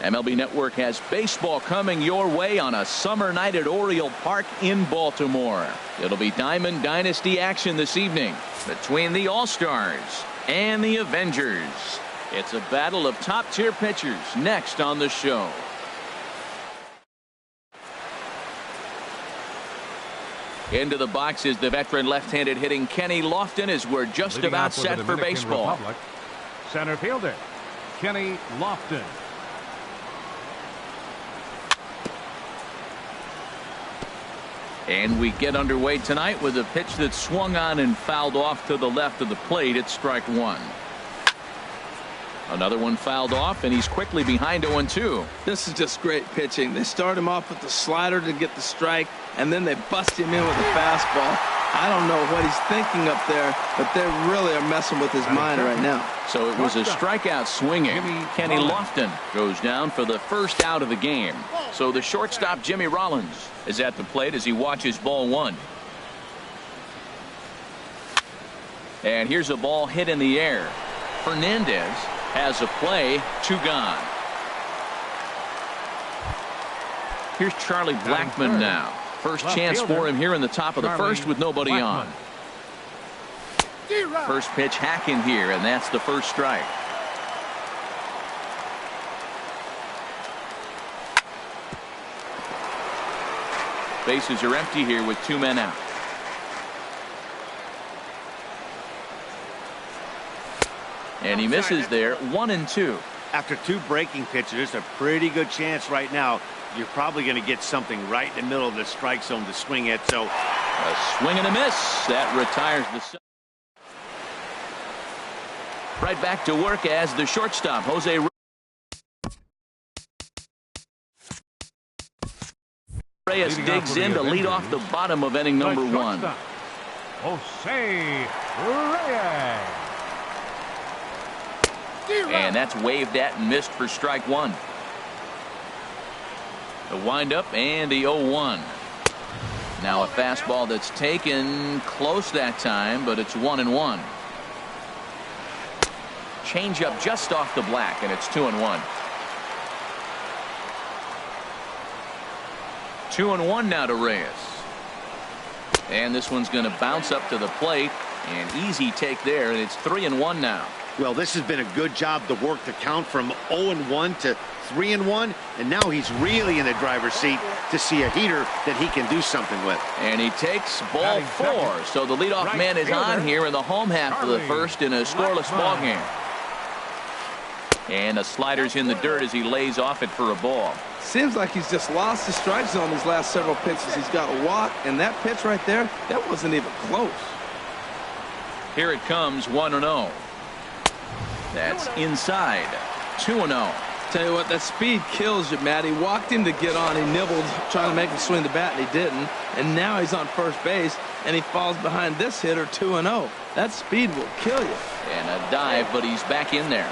MLB Network has baseball coming your way on a summer night at Oriole Park in Baltimore. It'll be Diamond Dynasty action this evening between the All-Stars and the Avengers. It's a battle of top-tier pitchers next on the show. Into the box is the veteran left-handed hitting Kenny Lofton as we're just about set for baseball. Republic, center fielder Kenny Lofton. And we get underway tonight with a pitch that swung on and fouled off to the left of the plate. It's strike one. Another one fouled off, and he's quickly behind 0-2. This is just great pitching. They start him off with the slider to get the strike, and then they bust him in with the fastball. I don't know what he's thinking up there, but they really are messing with his mind right now. So it was a strikeout swinging. Kenny Lofton goes down for the first out of the game. So the shortstop Jimmy Rollins is at the plate as he watches ball one. And here's a ball hit in the air. Fernandez has a play, 2 gone. Here's Charlie Blackmon now. First chance for him here in the top of the first with nobody on. First pitch hacking here, and that's the first strike. Bases are empty here with 2 men out. And he misses there, 1-2. After 2 breaking pitches, there's a pretty good chance right now you're probably going to get something right in the middle of the strike zone to swing at. So a swing and a miss that retires the. Right back to work as the shortstop Jose Reyes digs in to lead off the bottom of inning number 1. Jose Reyes. And that's waved at and missed for strike 1. The windup and the 0-1. Now a fastball that's taken close that time, but it's 1-1. Changeup just off the black, and it's 2-1. 2-1 now to Reyes. And this one's going to bounce up to the plate. An easy take there, and it's 3-1 now. Well, this has been a good job to work the count from 0-1 to 3-1, and now he's really in the driver's seat to see a heater that he can do something with. And he takes ball 4, so the leadoff man is on here in the home half of the first in a scoreless ball game. And the slider's in the dirt as he lays off it for a ball. Seems like he's just lost the strike zone these last several pitches. He's got a walk, and that pitch right there, that wasn't even close. Here it comes, 1-0. That's inside. 2-0. Tell you what, that speed kills you, Matt. He walked him to get on. He nibbled, trying to make him swing the bat, and he didn't. And now he's on first base, and he falls behind this hitter 2-0. That speed will kill you. And a dive, but he's back in there.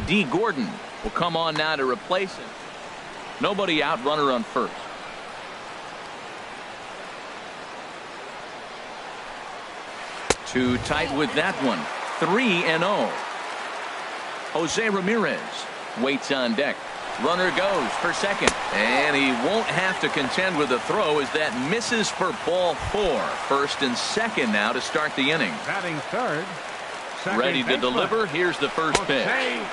D. Gordon will come on now to replace him. Nobody out, runner on first. Too tight with that one. 3-0. Jose Ramirez waits on deck. Runner goes for second, and he won't have to contend with the throw as that misses for ball 4. First and second now to start the inning. Batting third. Ready to deliver. Here's the first pitch.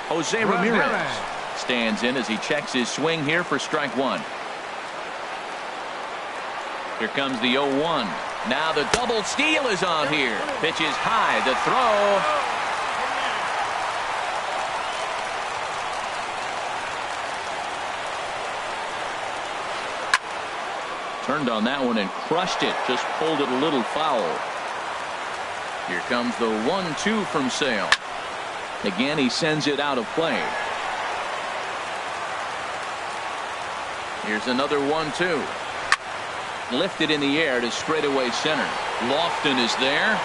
Jose Ramirez stands in as he checks his swing here for strike 1. Here comes the 0-1. Now the double steal is on here. Pitch is high. The throw. Turned on that one and crushed it. Just pulled it a little foul. Here comes the 1-2 from Sale. Again, he sends it out of play. Here's another 1-2. Lifted in the air to straightaway center. Lofton is there.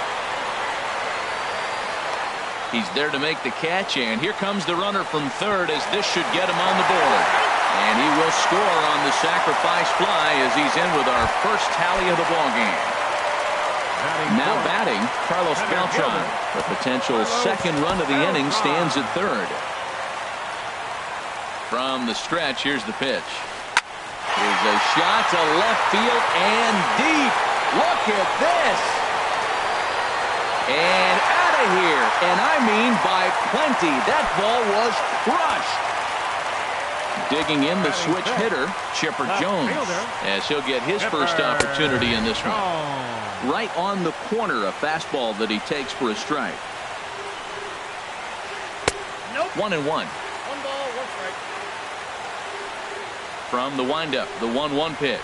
He's there to make the catch, and here comes the runner from third as this should get him on the board. And he will score on the sacrifice fly as he's in with our first tally of the ball game. Now batting, Carlos Beltran. The potential second run of the inning stands at third. From the stretch, here's the pitch. Here's a shot to left field and deep. Look at this. And out of here. And I mean by plenty. That ball was crushed. Digging in the switch hitter, Chipper Jones, as he'll get his first opportunity in this one. Right on the corner, a fastball that he takes for a strike. 1-1. 1 ball, 1 strike. From the windup, the 1-1 pitch.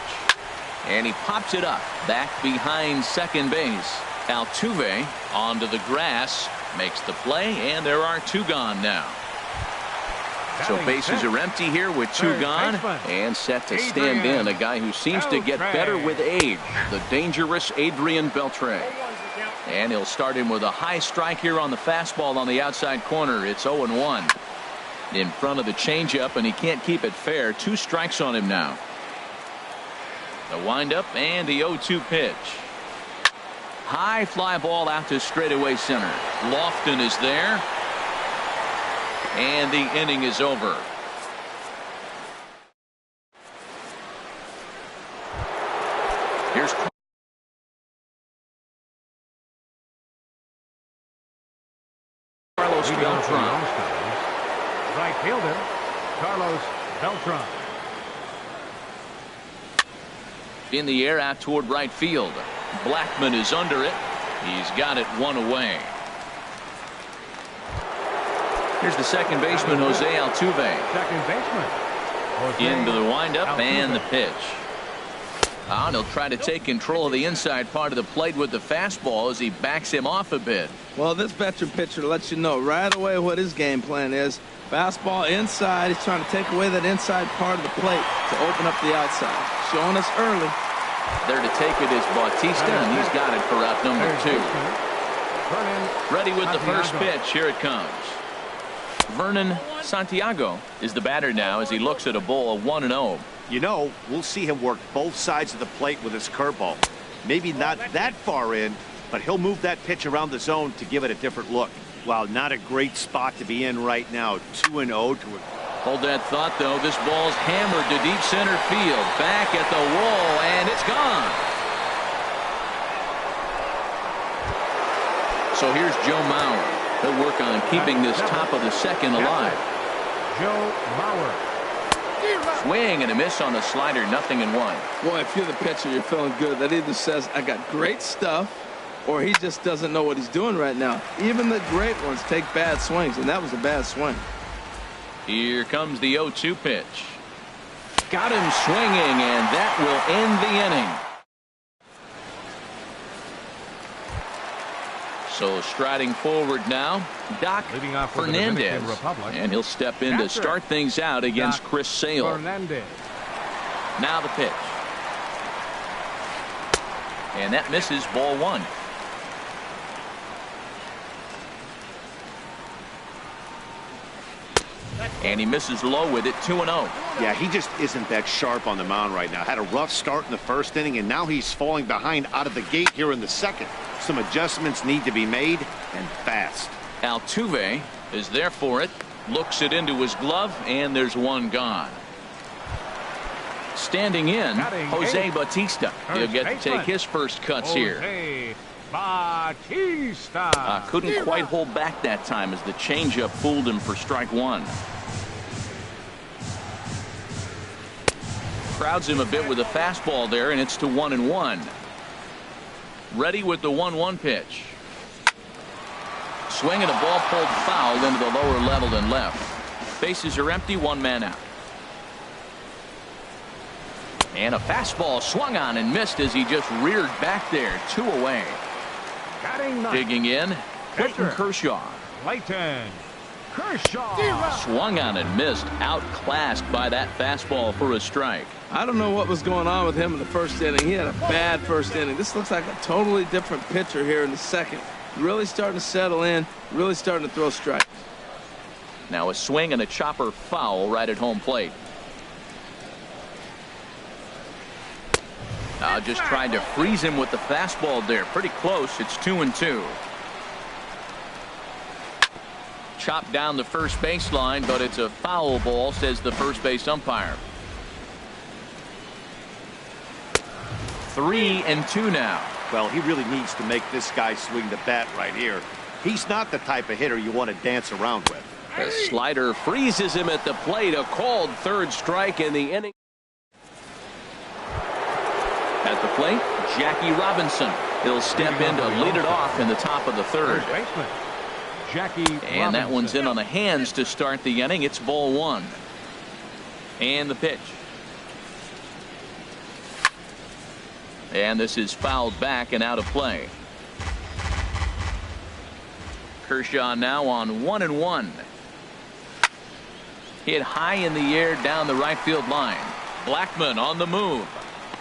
And he pops it up back behind second base. Altuve onto the grass, makes the play, and there are 2 gone now. So bases are empty here with 2 gone, and set to stand in a guy who seems to get better with age, the dangerous Adrian Beltre. And he'll start him with a high strike here on the fastball on the outside corner. It's 0-1 in front of the changeup, and he can't keep it fair. 2 strikes on him now. The windup and the 0-2 pitch. High fly ball out to straightaway center. Lofton is there. And the inning is over. Here's Carlos Beltran. Right fielder, Carlos Beltran. In the air out toward right field. Blackman is under it. He's got it 1 away. Here's the second baseman, Jose Altuve. Second baseman. Into the windup Altuve. and the pitch. And he'll try to take control of the inside part of the plate with the fastball as he backs him off a bit. Well, this veteran pitcher lets you know right away what his game plan is. Fastball inside. He's trying to take away that inside part of the plate to open up the outside. Showing us early. There to take it is Bautista, and he's got it for out number 2. Ready with the first pitch. Here it comes. Vernon Santiago is the batter now as he looks at a ball of 1-0. You know, we'll see him work both sides of the plate with his curveball. Maybe not that far in, but he'll move that pitch around the zone to give it a different look. Wow, not a great spot to be in right now. 2-0 to it. Hold that thought, though. This ball's hammered to deep center field. Back at the wall, and it's gone. So here's Joe Mauer. He'll work on keeping this top of the second alive. Joe Mauer. Swing and a miss on the slider. 0-1. Boy, if you're the pitcher, you're feeling good. That either says I got great stuff, or he just doesn't know what he's doing right now. Even the great ones take bad swings, and that was a bad swing. Here comes the 0-2 pitch. Got him swinging, and that will end the inning. So striding forward now, Doc Fernandez, and he'll step in to start things out against Chris Sale. Fernandez. Now the pitch. And that misses, ball 1. And he misses low with it, 2-0. Yeah, he just isn't that sharp on the mound right now. Had a rough start in the first inning, and now he's falling behind out of the gate here in the second. Some adjustments need to be made, and fast. Altuve is there for it. Looks it into his glove, and there's 1 gone. Standing in, Jose Bautista. He'll get to take his first cuts here. Bautista. Couldn't quite hold back that time as the changeup fooled him for strike 1. Crowds him a bit with a fastball there, and it's to 1-1. Ready with the 1-1 pitch. Swing and a ball pulled foul into the lower level and left. Bases are empty, 1 man out. And a fastball swung on and missed as he just reared back there. 2 away. Digging in, Clayton Kershaw. Clayton. Kershaw. Swung on and missed. Outclassed by that fastball for a strike. I don't know what was going on with him in the first inning. He had a bad first inning. This looks like a totally different pitcher here in the second. Really starting to settle in, really starting to throw strikes. Now a swing and a chopper foul right at home plate. Just tried to freeze him with the fastball there. Pretty close. It's 2-2. Chopped down the first baseline, but it's a foul ball, says the first base umpire. 3-2 now. Well, he really needs to make this guy swing the bat right here. He's not the type of hitter you want to dance around with. The slider freezes him at the plate. A called third strike in the inning. At the plate, Jackie Robinson. He'll step in to lead it off in the top of the third. Baseman, Jackie And that one's in on the hands to start the inning. It's ball one. And the pitch. And this is fouled back and out of play. Kershaw now on 1-1. Hit high in the air down the right field line. Blackman on the move.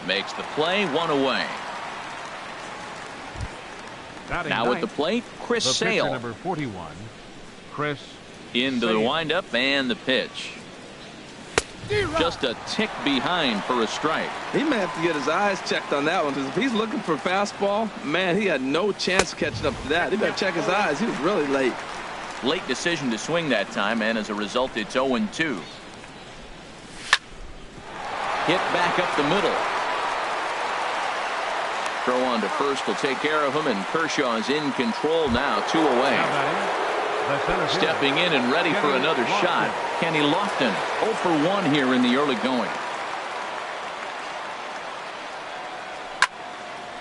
Makes the play, one away. Now at the plate, Chris Sale. Number 41, Chris Into the windup and the pitch. Just a tick behind for a strike. He may have to get his eyes checked on that one, because if he's looking for fastball, man, he had no chance of catching up to that. He better check his eyes. He was really late. Late decision to swing that time, and as a result, it's 0-2. Hit back up the middle. Throw on to first will take care of him, and Kershaw is in control now, 2 away. Stepping in and ready for another shot, Kenny Lofton. 0 for 1 here in the early going.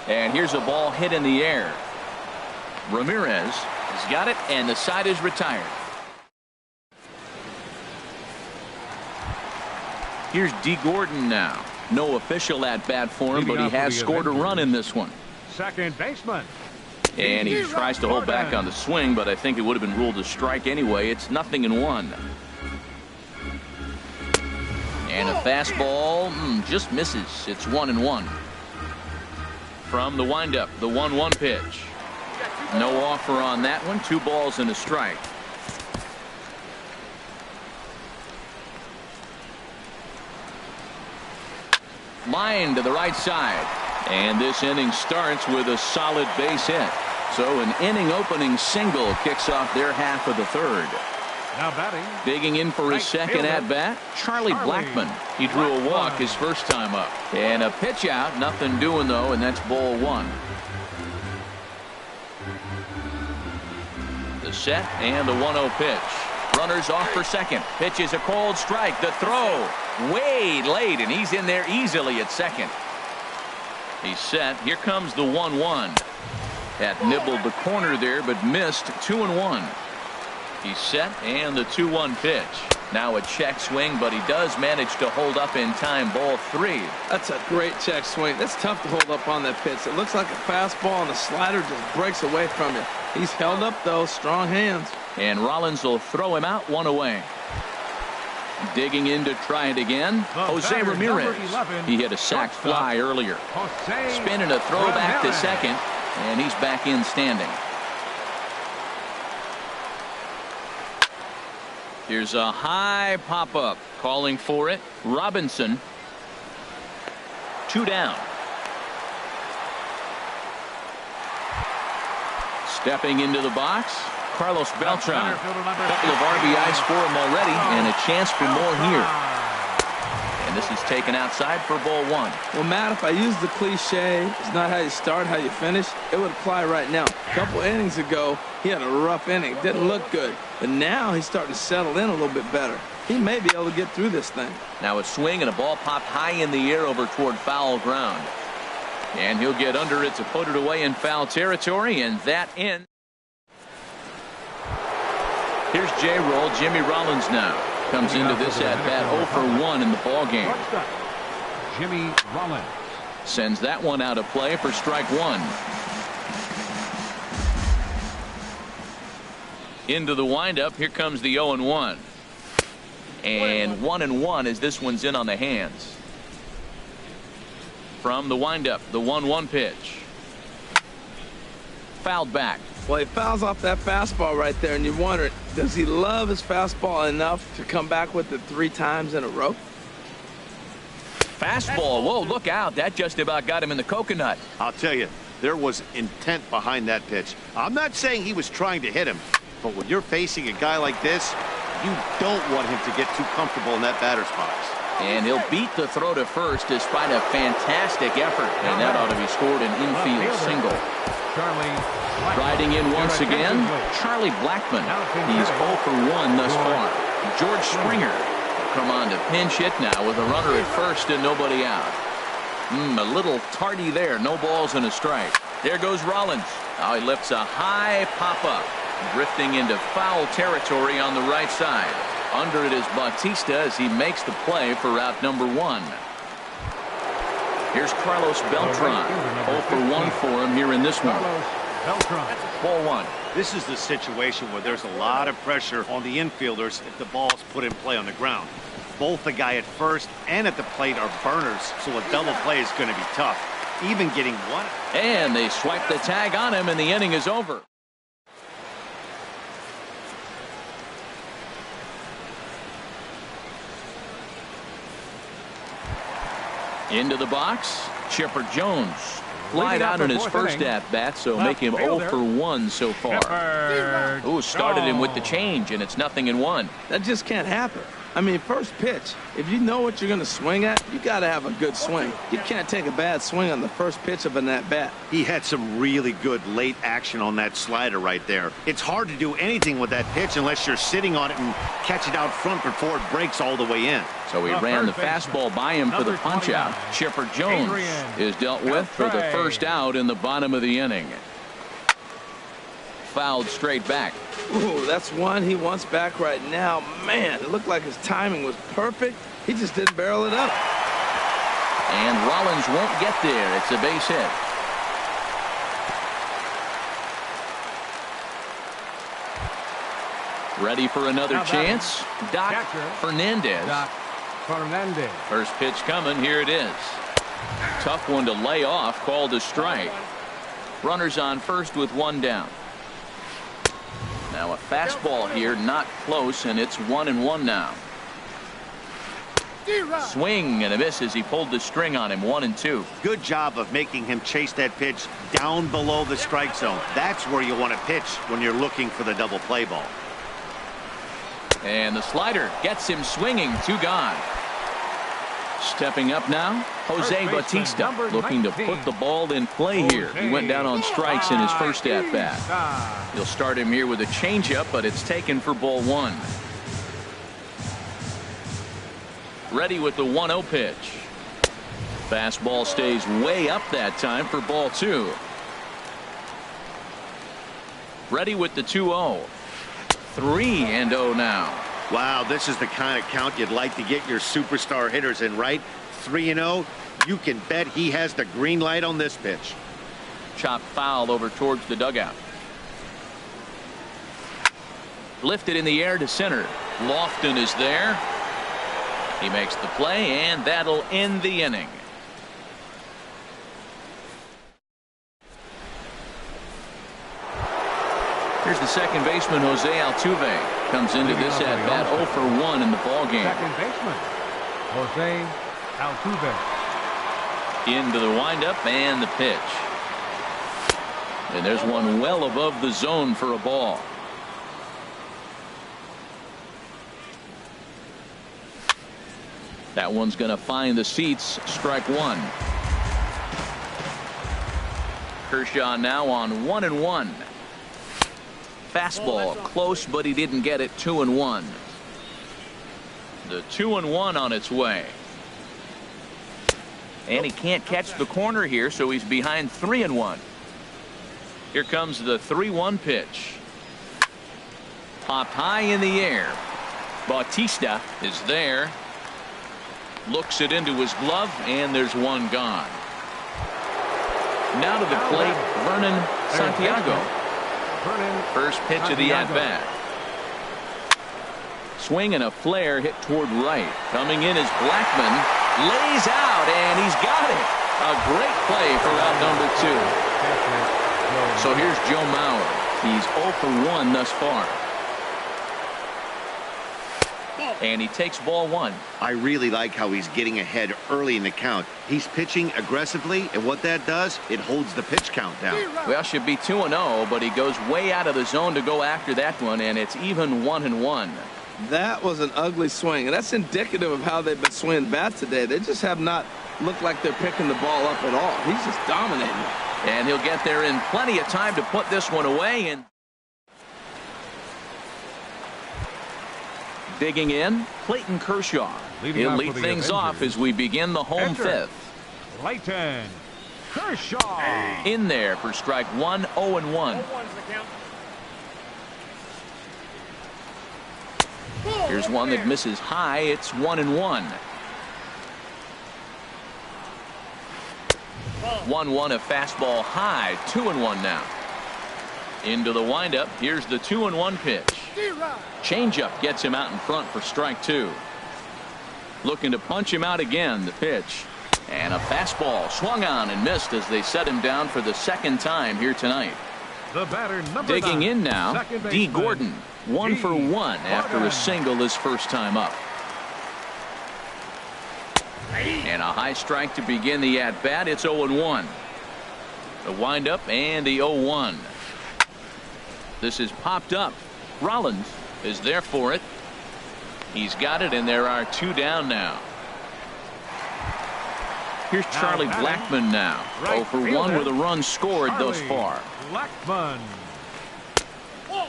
And here's a ball hit in the air. Ramirez has got it, and the side is retired. Here's D. Gordon now. No official at bat for him, but he has scored a run in this one. Second baseman. And he tries to hold back on the swing, but I think it would have been ruled a strike anyway. It's 0-1. And a fastball just misses. It's 1-1. From the windup, the 1-1 pitch. No offer on that one. 2 balls and a strike. Line to the right side. And this inning starts with a solid base hit. So an inning opening single kicks off their half of the third. Now batting. Digging in for his second at bat, Charlie Blackman. He drew a walk his first time up. And a pitch out. Nothing doing though, and that's ball 1. The set and the 1-0 pitch. Runners off for second. Pitch is a cold strike. The throw way late, and he's in there easily at second. He's set. Here comes the 1-1. That nibbled the corner there, but missed. 2-1. He's set, and the 2-1 pitch. Now a check swing, but he does manage to hold up in time. Ball 3. That's a great check swing. That's tough to hold up on that pitch. It looks like a fastball, and the slider just breaks away from you. He's held up, though. Strong hands. And Rollins will throw him out, 1 away. Digging in to try it again. Jose Ramirez. He hit a sac fly earlier. Spinning a throw back to second, and he's back in standing. Here's a high pop-up. Calling for it. Robinson. 2 down. Stepping into the box, Carlos Beltran. A couple of RBIs for him already, and a chance for more here. And this is taken outside for ball 1. Well, Matt, if I use the cliche, it's not how you start, how you finish, it would apply right now. A couple innings ago, he had a rough inning. Didn't look good. But now he's starting to settle in a little bit better. He may be able to get through this thing. Now a swing and a ball popped high in the air over toward foul ground. And he'll get under it to put it away in foul territory, and that ends. Here's J-Roll. Jimmy Rollins now comes into this at-bat 0 for 1 in the ball game. Jimmy Rollins sends that one out of play for strike 1. Into the windup. Here comes the 0-1. And 1-1 as this one's in on the hands. From the windup, the 1-1 pitch. Fouled back. Well, he fouls off that fastball right there, and you wonder, does he love his fastball enough to come back with it 3 times in a row? Fastball. Whoa, look out. That just about got him in the coconut. I'll tell you, there was intent behind that pitch. I'm not saying he was trying to hit him, but when you're facing a guy like this, you don't want him to get too comfortable in that batter's box. And he'll beat the throw to first despite a fantastic effort. And that ought to be scored an infield single. Riding in once again, Charlie Blackmon. He's 0 for 1 thus far. George Springer will come on to pinch hit now with a runner at first and nobody out. A little tardy there. No balls and a strike. There goes Rollins. Now he lifts a high pop-up. Drifting into foul territory on the right side. Under it is Bautista as he makes the play for out number 1. Here's Carlos Beltran. 0 for 1 for him here in this one. Ball 1. This is the situation where there's a lot of pressure on the infielders if the ball's put in play on the ground. Both the guy at first and at the plate are burners, so a double play is going to be tough. Even getting one. And they swipe the tag on him and the inning is over. Into the box, Chipper Jones. Flied out in his first at-bat, so make him 0 for 1 so far. Ooh, started him with the change, and it's 0-1. That just can't happen. I mean, first pitch, if you know what you're going to swing at, you got to have a good swing. You can't take a bad swing on the first pitch of an at-bat. He had some really good late action on that slider right there. It's hard to do anything with that pitch unless you're sitting on it and catch it out front before it breaks all the way in. So he ran the fastball by him for the punch-out. Chipper Jones is dealt with for the first out in the bottom of the inning. Fouled straight back. Ooh, that's one he wants back right now. Man, it looked like his timing was perfect. He just didn't barrel it up. And Rollins won't get there. It's a base hit. Ready for another chance. Doc Fernandez. First pitch coming. Here it is. Tough one to lay off. Called a strike. Runners on first with 1 down. Now a fastball here, not close, and it's 1-1 now. Swing and a miss as he pulled the string on him. 1-2. Good job of making him chase that pitch down below the strike zone. That's where you want to pitch when you're looking for the double play ball. And the slider gets him swinging. 2 gone. Stepping up now, Jose Bautista, looking to put the ball in play here. He went down on strikes in his first at-bat. He'll start him here with a changeup, but it's taken for ball 1. Ready with the 1-0 pitch. Fastball stays way up that time for ball 2. Ready with the 2-0. 3-0 now. Wow, this is the kind of count you'd like to get your superstar hitters in, right? 3-0. You can bet he has the green light on this pitch. Chopped foul over towards the dugout. Lifted in the air to center. Lofton is there. He makes the play, and that'll end the inning. Here's the second baseman, Jose Altuve. Comes into this at-bat 0 for 1 in the ballgame. Second baseman, Jose Altuve. Into the windup and the pitch. And there's one well above the zone for a ball. That one's going to find the seats. Strike 1. Kershaw now on 1-1. Fastball close, but he didn't get it. 2-1. The 2-1 on its way. And he can't catch the corner here, so he's behind 3-1. Here comes the 3-1 pitch. Popped high in the air. Bautista is there. Looks it into his glove, and there's one gone. Now to the plate, Vernon Santiago. First pitch of the at-bat. Swing and a flare hit toward right. Coming in is Blackmon. Lays out, and he's got it. A great play for out number 2. So here's Joe Mauer. He's 0 for 1 thus far. And he takes ball 1. I really like how he's getting ahead early in the count. He's pitching aggressively, and what that does, it holds the pitch count down. Well, should be 2-0, but he goes way out of the zone to go after that one, and it's even 1-1. That was an ugly swing, and that's indicative of how they've been swinging bat today. They just have not looked like they're picking the ball up at all. He's just dominating. And he'll get there in plenty of time to put this one away. And digging in, Clayton Kershaw. He'll lead things off as we begin the home fifth. Clayton Kershaw. In there for strike 1, 0-1. Here's one that misses high. It's 1-1. 1-1, a fastball high. 2-1 now. Into the windup. Here's the 2-1 pitch. Changeup gets him out in front for strike 2. Looking to punch him out again. The pitch. And a fastball swung on and missed as they set him down for the second time here tonight. The batter, number Digging 9, in now, D. Gordon. 1 for 1 after a single his first time up. And a high strike to begin the at-bat. It's 0-1. The windup and the 0-1. This is popped up. Rollins is there for it. He's got it, and there are 2 down now. Here's Charlie Blackmon now. 0 for 1 with a run scored thus far. Blackmon.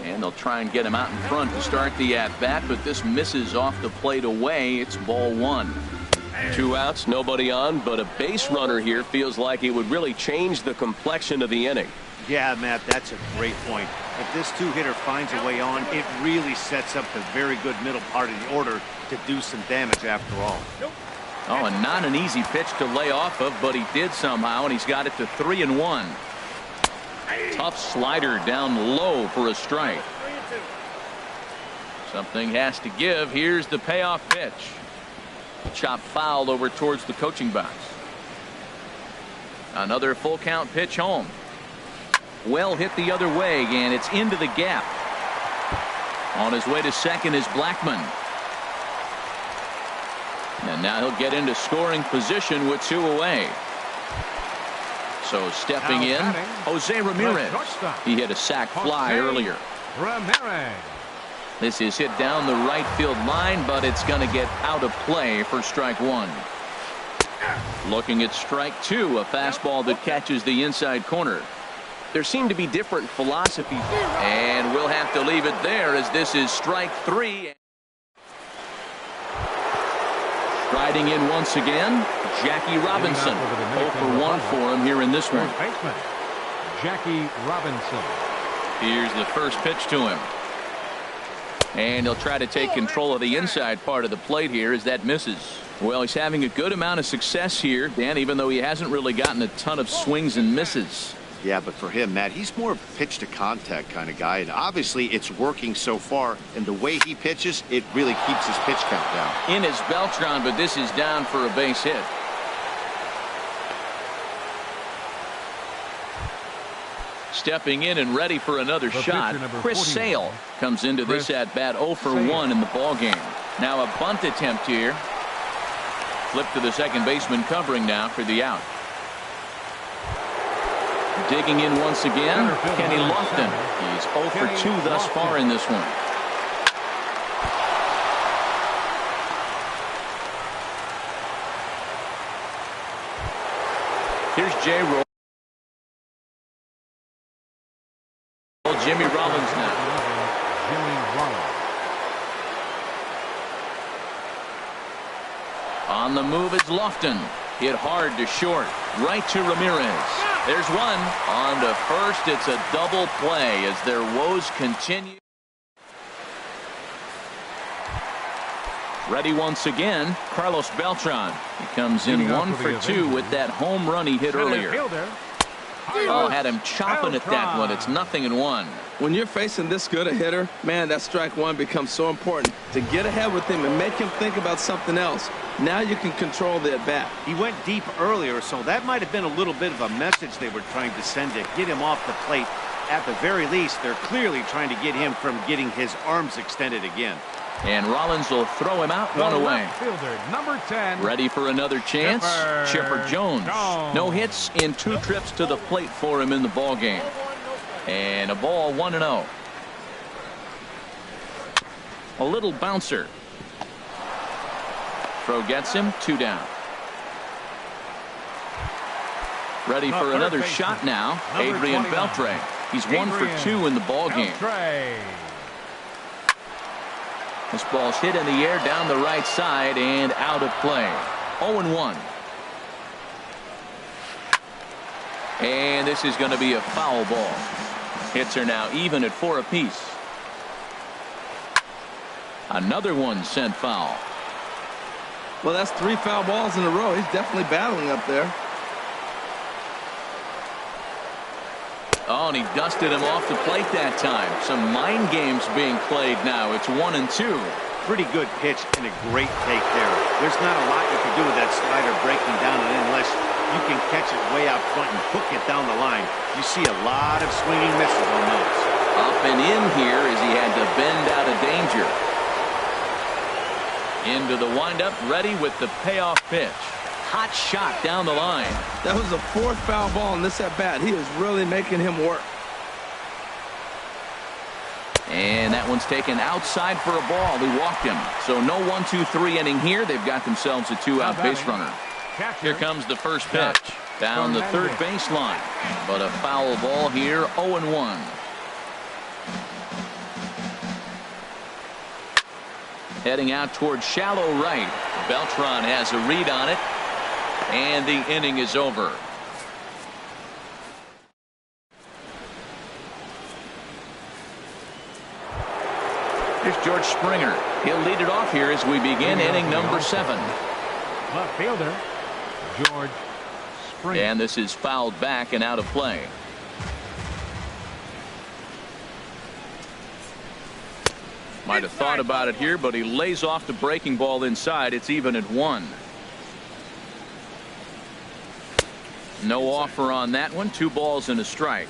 And they'll try and get him out in front to start the at-bat, but this misses off the plate away. It's ball 1. 2 outs, nobody on, but a base runner here feels like it would really change the complexion of the inning. Yeah, Matt, that's a great point. If this 2-hitter finds a way on, it really sets up the very good middle part of the order to do some damage after all. Oh, and not an easy pitch to lay off of, but he did somehow, and he's got it to 3-1. Tough slider down low for a strike. Something has to give. Here's the payoff pitch. Chop foul over towards the coaching box. Another full count pitch home. Well hit the other way, and it's into the gap. On his way to second is Blackmon. And now he'll get into scoring position with 2 away. So stepping in, Jose Ramirez. He hit a sac fly earlier. Ramirez. This is hit down the right field line, but it's going to get out of play for strike 1. Looking at strike 2, a fastball that catches the inside corner. There seem to be different philosophies. And we'll have to leave it there as this is strike 3. Riding in once again, Jackie Robinson. 0 for 1 for him here in this one. Jackie Robinson. Here's the first pitch to him. And he'll try to take control of the inside part of the plate here as that misses. Well, he's having a good amount of success here, Dan, even though he hasn't really gotten a ton of swings and misses. Yeah, but for him, Matt, he's more of a pitch to contact kind of guy, and obviously it's working so far, and the way he pitches, it really keeps his pitch count down. In is Beltran, but this is down for a base hit. Stepping in and ready for another shot, Chris Sale comes into this at-bat 0 for 1 in the ballgame. Now a bunt attempt here. Flip to the second baseman covering now for the out. Digging in once again, Kenny Lofton. He's 0 for 2 thus far in this one. Here's Jay Roll. Jimmy Rollins now. Jimmy Rollins. On the move is Lofton. Hit hard to short. Right to Ramirez. There's one. On to first. It's a double play as their woes continue. Ready once again, Carlos Beltran. He comes in 1 for 2 with that home run he hit earlier. Oh, had him chopping at that one. It's 0-1. When you're facing this good a hitter, man, that strike one becomes so important to get ahead with him and make him think about something else. Now you can control the at-bat. He went deep earlier, so that might have been a little bit of a message they were trying to send to get him off the plate. At the very least, they're clearly trying to get him from getting his arms extended again. And Rollins will throw him out, one away. Fielder, number 10. Ready for another chance. Chipper Jones. No hits in 2 trips to the plate for him in the ball game. And a ball, 1-0. A little bouncer. Throw gets him, 2 down. Ready for another shot now. Adrian Beltre. He's 1 for 2 in the ball game. This ball's hit in the air down the right side and out of play. 0-1. And this is going to be a foul ball. Hits are now even at 4 apiece. Another one sent foul. Well, that's 3 foul balls in a row. He's definitely battling up there. Oh, and he dusted him off the plate that time. Some mind games being played now. It's 1-2. Pretty good pitch and a great take there. There's not a lot you can do with that slider breaking down and unless you can catch it way out front and hook it down the line. You see a lot of swinging misses on those. Up and in here as he had to bend out of danger. Into the windup, ready with the payoff pitch. Hot shot down the line. That was the 4th foul ball in this at bat. He is really making him work. And that one's taken outside for a ball. He walked him. So no 1-2-3 inning here. They've got themselves a 2-out base runner. Here comes the first pitch. Down the third baseline. But a foul ball here, 0-1. Heading out toward shallow right. Beltran has a read on it. And the inning is over. Here's George Springer. He'll lead it off here as we begin inning number 7. Left fielder, George Springer. And this is fouled back and out of play. Might have thought about it here, but he lays off the breaking ball inside. It's even at 1. No offer on that one. 2 balls and a strike.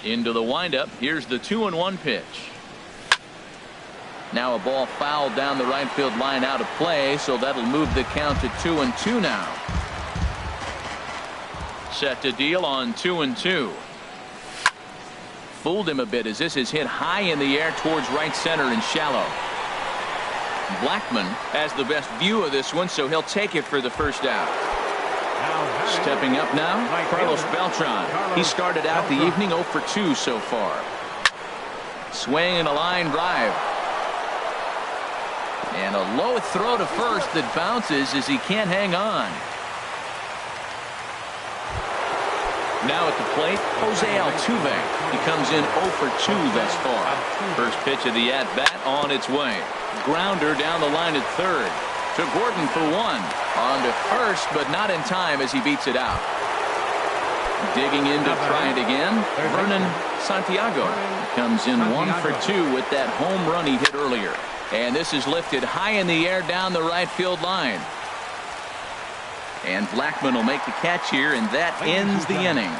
Into the windup. Here's the 2-1 pitch. Now a ball fouled down the right field line out of play, so that'll move the count to 2-2 now. Set to deal on 2-2. Fooled him a bit as this is hit high in the air towards right center and shallow. Blackman has the best view of this one, so he'll take it for the first out. Stepping up now, Carlos Beltran. He started out the evening 0 for 2 so far. Swing and a line drive. And a low throw to first that bounces as he can't hang on. Now at the plate, Jose Altuve. He comes in 0 for 2 thus far. First pitch of the at-bat on its way. Grounder down the line at third. To Gordon for 1. On to first, but not in time as he beats it out. Digging in to try it again, Vernon Santiago. Comes in 1 for 2 with that home run he hit earlier. And this is lifted high in the air down the right field line. And Blackman will make the catch here, and that ends the inning.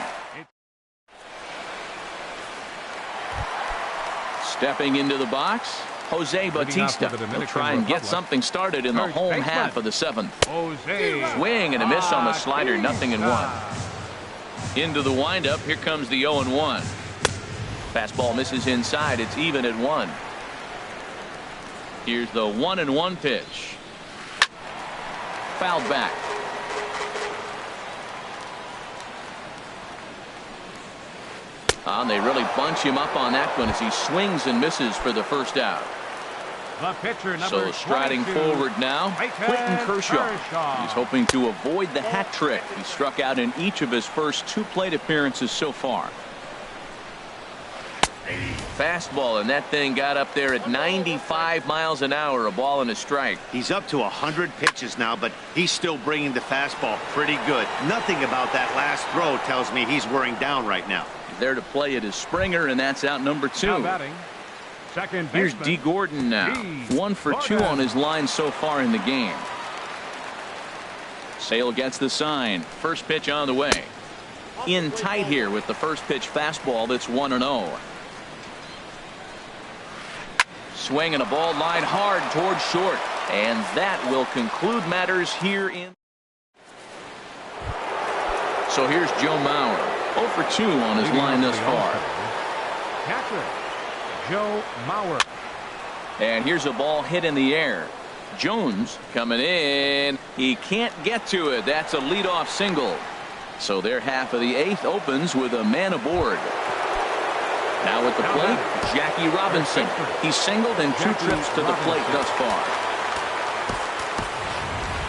Stepping into the box, Jose Bautista will try and get something started in the home half of the 7th. Swing and a miss on the slider, 0-1. Into the windup, here comes the 0-1. Fastball misses inside, it's even at 1. Here's the 1-1 pitch. Fouled back. And they really bunch him up on that one as he swings and misses for the first out. The pitcher, number so striding 22, forward now, Clayton Kershaw. He's hoping to avoid the hat trick. He struck out in each of his first 2 plate appearances so far. Fastball, and that thing got up there at 95 miles an hour, a ball and a strike. He's up to 100 pitches now, but he's still bringing the fastball pretty good. Nothing about that last throw tells me he's wearing down right now. There to play it is Springer, and that's out number 2. Now batting, second Here's baseman, D. Gordon now. 1 for 2 on his line so far in the game. Sale gets the sign. First pitch on the way. In tight here with the first pitch fastball that's 1-0. Swing and a ball line hard towards short. And that will conclude matters here in. So here's Joe Mauer. 0 for 2 on his line thus far. catcher, Joe Mauer. And here's a ball hit in the air. Jones coming in. He can't get to it. That's a leadoff single. So their half of the 8th opens with a man aboard. Now at the plate, Jackie Robinson. He's singled in 2 trips to the plate thus far.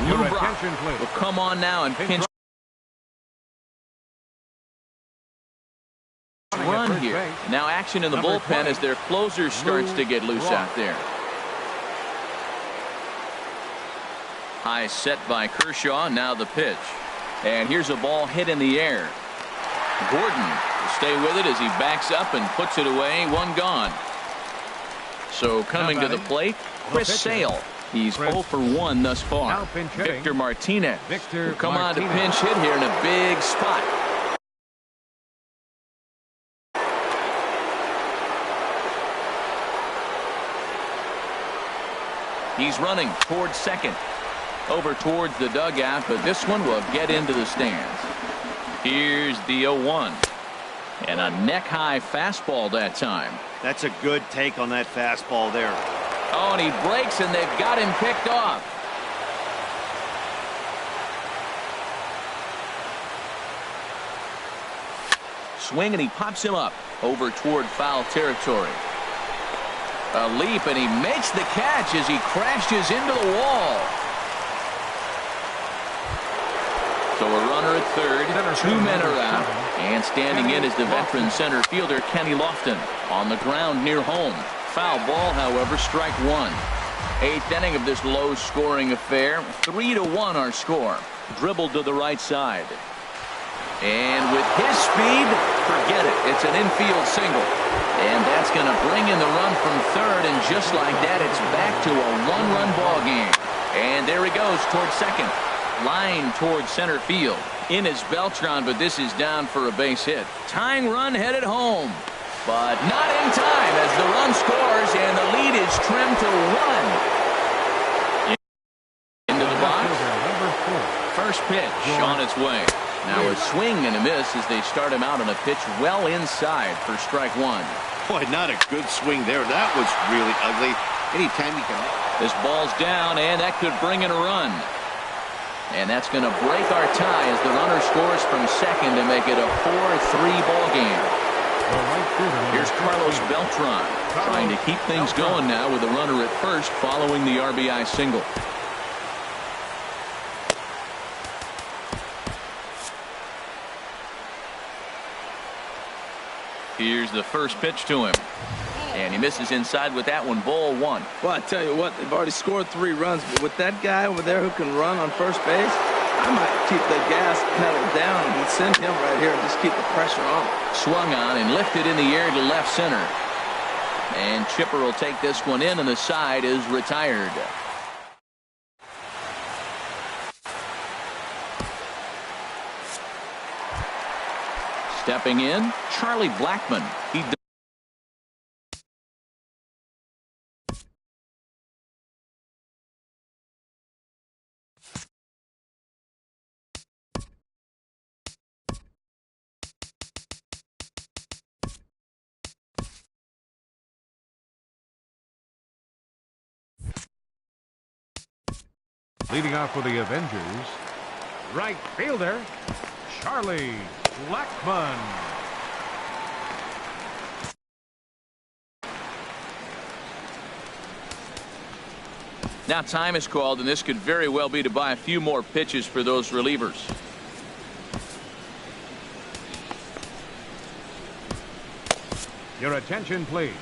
Lou Brock will come on now and pinch run here. Now action in the bullpen as their closer starts to get loose out there. High set by Kershaw. Now the pitch. And here's a ball hit in the air. Gordon will stay with it as he backs up and puts it away. 1 gone. So coming to the plate, Chris Sale. He's 0 for 1 thus far. Victor Martinez will come on to pinch hit here in a big spot. He's running towards second. Over towards the dugout, but this one will get into the stands. Here's the 0-1. And a neck-high fastball that time. That's a good take on that fastball there. Oh, and he breaks, and they've got him picked off. Swing, and he pops him up over toward foul territory. A leap, and he makes the catch as he crashes into the wall. So a runner at third, 2 men are out, and standing in is the veteran center fielder Kenny Lofton on the ground near home. Foul ball, however, strike 1. 8th inning of this low-scoring affair. 3-1 our score. Dribbled to the right side. And with his speed, forget it. It's an infield single. And that's going to bring in the run from third, and just like that, it's back to a 1-run ball game. And there he goes towards second. Line towards center field. In is Beltran, but this is down for a base hit. Tying run headed home, but not in time as the run scores and the lead is trimmed to 1. Into the box. First pitch on its way. Now a swing and a miss as they start him out on a pitch well inside for strike 1. Boy, not a good swing there. That was really ugly. Anytime you can. This ball's down, and that could bring in a run. And that's going to break our tie as the runner scores from second to make it a 4-3 ball game. Here's Carlos Beltran trying to keep things going now with a runner at first following the RBI single. Here's the first pitch to him. And he misses inside with that one. Ball 1. Well, I tell you what, they've already scored 3 runs, but with that guy over there who can run on first base, I might keep the gas pedal down and send him right here and just keep the pressure on. Swung on and lifted in the air to left center. And Chipper will take this one in, and the side is retired. Stepping in, Charlie Blackmon. He Leading off for the Avengers, right fielder, Charlie Blackmon. Now time is called, and this could very well be to buy a few more pitches for those relievers. Your attention, please.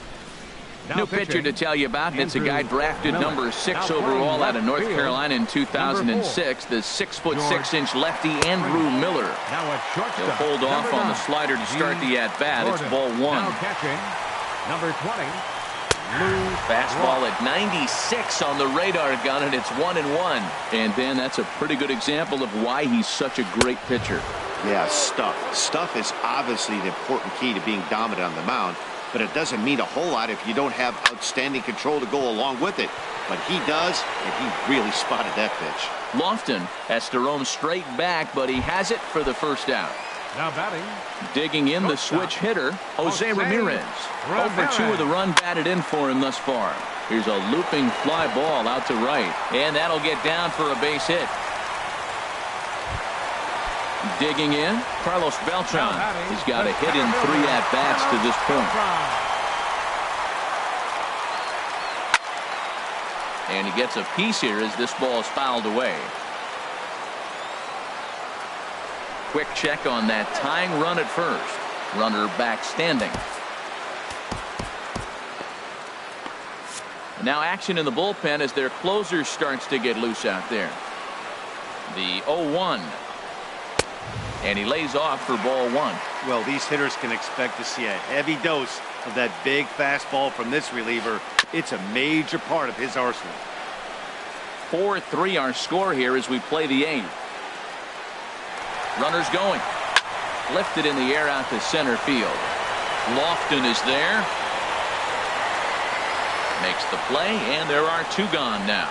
New pitcher to tell you about. It's a guy drafted number 6 overall out of North Carolina in 2006. The 6'6" lefty Andrew Miller. Now at shortstop. He'll hold off on the slider to start the at-bat. It's ball 1. Now catching, number 20. Fastball at 96 on the radar gun, and it's 1-1. And then that's a pretty good example of why he's such a great pitcher. Yeah, stuff. Stuff is obviously the important key to being dominant on the mound, but it doesn't mean a whole lot if you don't have outstanding control to go along with it. But he does, and he really spotted that pitch. Lofton has to roam straight back, but he has it for the first out. Now batting. Digging in the switch hitter, Jose Ramirez. Over 2 of the run batted in for him thus far. Here's a looping fly ball out to right, and that'll get down for a base hit. Digging in, Carlos Beltran. He's got a hit in 3 at-bats to this point. And he gets a piece here as this ball is fouled away. Quick check on that tying run at first. Runner back standing. Now action in the bullpen as their closer starts to get loose out there. The 0-1. And he lays off for ball 1. Well, these hitters can expect to see a heavy dose of that big fastball from this reliever. It's a major part of his arsenal. 4-3 our score here as we play the 8th. Runners going. Lifted in the air out to center field. Lofton is there. Makes the play, and there are 2 gone now.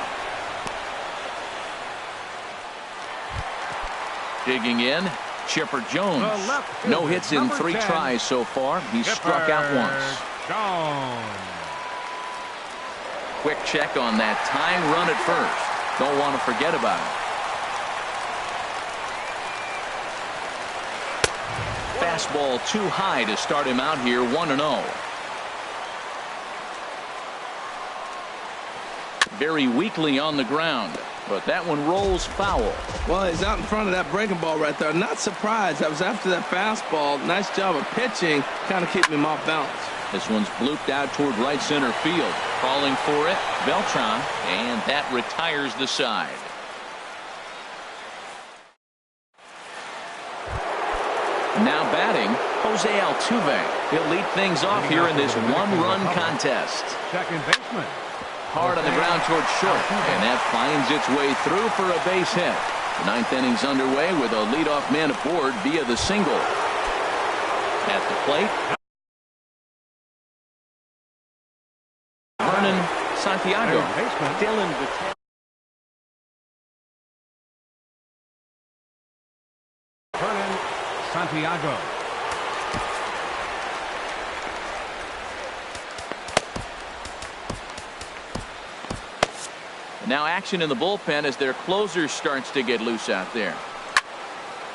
Digging in, Chipper Jones. No hits in 3 tries so far. He's struck out once. Quick check on that tying run at first. Don't want to forget about it. Fastball too high to start him out here, 1-0. Very weakly on the ground, but that one rolls foul. Well, he's out in front of that breaking ball right there. Not surprised. I was after that fastball. Nice job of pitching, kind of keeping him off balance. This one's blooped out toward right center field. Calling for it, Beltran, and that retires the side. Now batting, Jose Altuve. He'll lead things off here in this 1-run contest. Second baseman. Hard on the ground towards short, and that finds its way through for a base hit. The 9th inning's underway with a leadoff man aboard via the single. At the plate, Vernon Santiago. Dylan Vernon Santiago. Now action in the bullpen as their closer starts to get loose out there.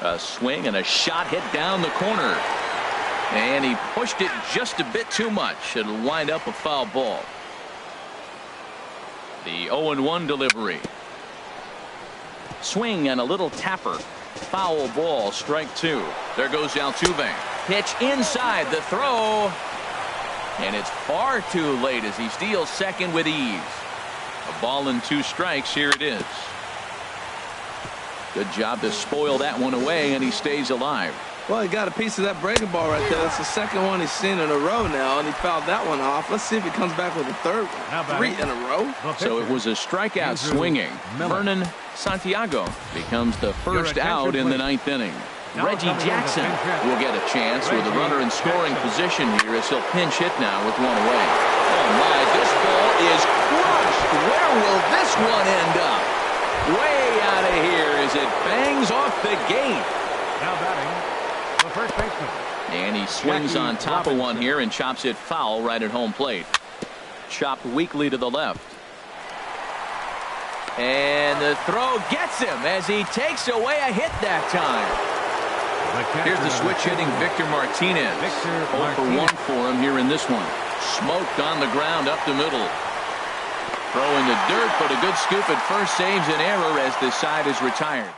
A swing and a shot hit down the corner. And he pushed it just a bit too much. It'll wind up a foul ball. The 0-1 delivery. Swing and a little tapper. Foul ball, strike 2. There goes Altuve. Pitch inside, the throw. And it's far too late as he steals second with ease. A ball and 2 strikes. Here it is. Good job to spoil that one away, and he stays alive. Well, he got a piece of that breaking ball right there. That's the second one he's seen in a row now, and he fouled that one off. Let's see if he comes back with a third one. 3 in a row. So it was a strikeout swinging. Vernon Santiago becomes the first out in the 9th inning. Reggie Jackson will get a chance with a runner in scoring position here as he'll pinch hit now with 1 away. Oh my, this ball is crushed. Where will this one end up? Way out of here as it bangs off the gate. Now batting, the first baseman. And he swings on top of one here and chops it foul right at home plate. Chopped weakly to the left. And the throw gets him as he takes away a hit that time. Here's the switch hitting Victor Martinez. 0 for 1 for him here in this one. Smoked on the ground up the middle. Throw in the dirt, but a good scoop at first saves an error as this side is retired.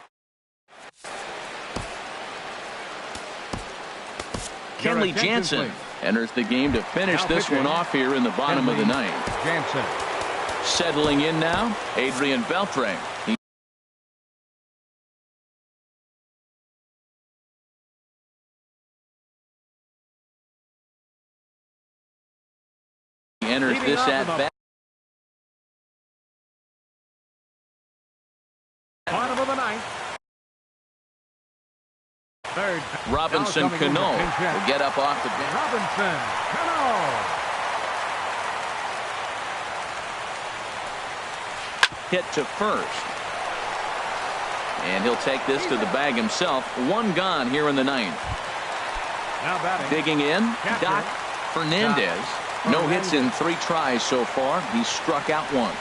Kenley Jansen Enters the game to finish this one off here in the bottom of the ninth. Jansen. Settling in now, Adrian Beltre. He enters this at bat. Bottom of the ninth. Third. Robinson Cano will get up off the bench. Robinson Cano. Hit to first. And he'll take this to the bag himself. One gone here in the ninth. Now batting. Digging in, Catcher. Doc Fernandez. No hits in 3 tries so far. He's struck out once.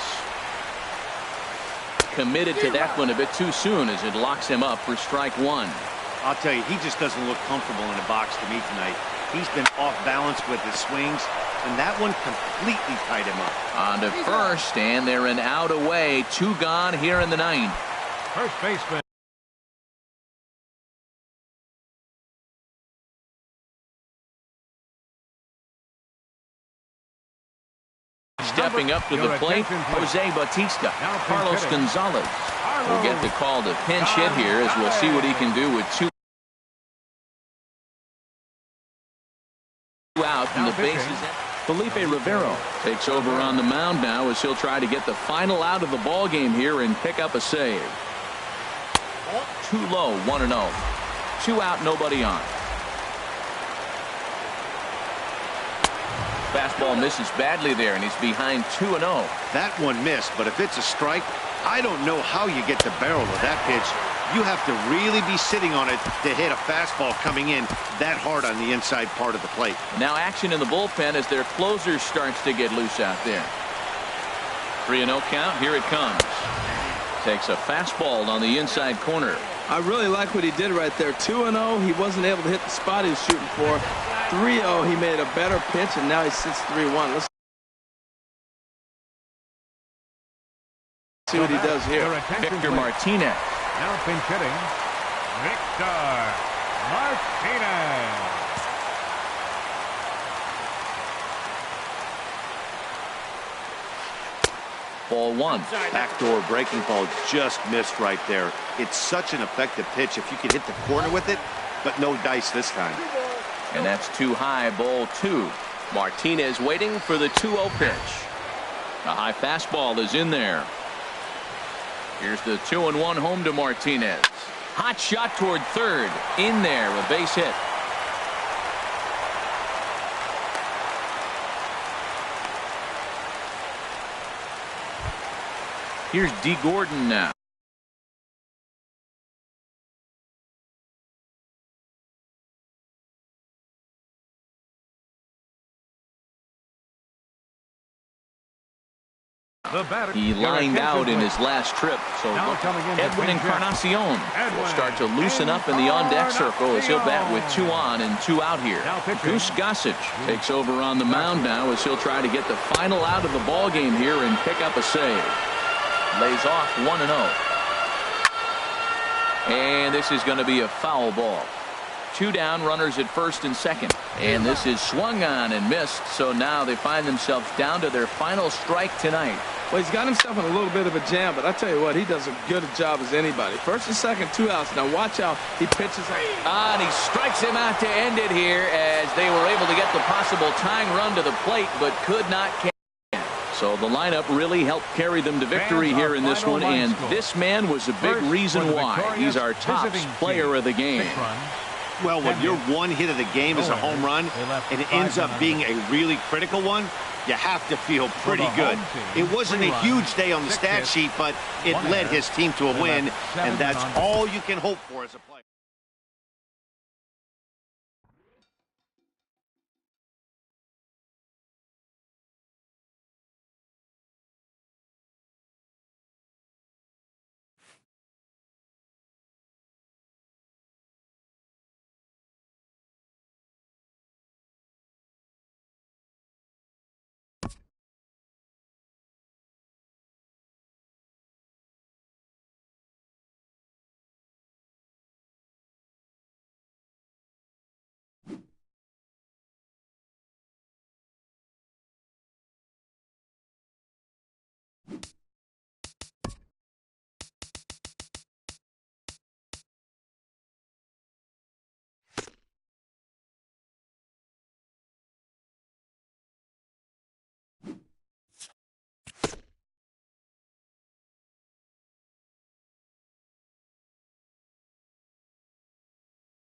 Committed to that one a bit too soon as it locks him up for strike 1. I'll tell you, he just doesn't look comfortable in the box to me tonight. He's been off balance with his swings, and that one completely tied him up. On to first, and they're an out away. 2 gone here in the ninth. First baseman. Stepping up to the plate, Jose Bautista. Carlos Gonzalez will get the call to pinch hit here as we'll see what he can do with 2 out from the bases. Felipe Rivero takes over on the mound now as he'll try to get the final out of the ball game here and pick up a save. Too low, 1-0. 2 out, nobody on. Fastball misses badly there, and he's behind 2-0. That one missed, but if it's a strike, I don't know how you get the barrel of that pitch. You have to really be sitting on it to hit a fastball coming in that hard on the inside part of the plate. Now action in the bullpen as their closer starts to get loose out there. 3-0 count. Here it comes. Takes a fastball on the inside corner. I really like what he did right there. 2-0. He wasn't able to hit the spot he was shooting for. 3-0. He made a better pitch, and now he sits 3-1. Let's see what he does here. Victor Martinez. Now pinch hitting. Victor Martinez. Ball 1. Backdoor breaking ball just missed right there. It's such an effective pitch if you could hit the corner with it, but no dice this time. And that's too high, ball 2. Martinez waiting for the 2-0 pitch. A high fastball is in there. Here's the 2-1 home to Martinez. Hot shot toward third. In there, a base hit. Here's D. Gordon now. He lined out in his last trip, so Edwin Encarnacion will start to loosen up in the on-deck circle as he'll bat with 2 on and 2 out here. Goose Gossage takes over on the mound now as he'll try to get the final out of the ball game here and pick up a save. Lays off 1-0. And this is going to be a foul ball. 2 down, runners at first and second. And this is swung on and missed, so now they find themselves down to their final strike tonight. Well, he's got himself in a little bit of a jam, but I tell you what, he does a good job as anybody. First and second, 2 outs. Now watch how he pitches. And he strikes him out to end it here as they were able to get the possible tying run to the plate, but could not catch. So the lineup really helped carry them to victory here in this one, and this man was a big reason why. He's our top player of the game. Well, when your one hit of the game is a home run and it ends up being a really critical one, you have to feel pretty good. It wasn't a huge day on the stat sheet, but it led his team to a win, and that's all you can hope for as a player.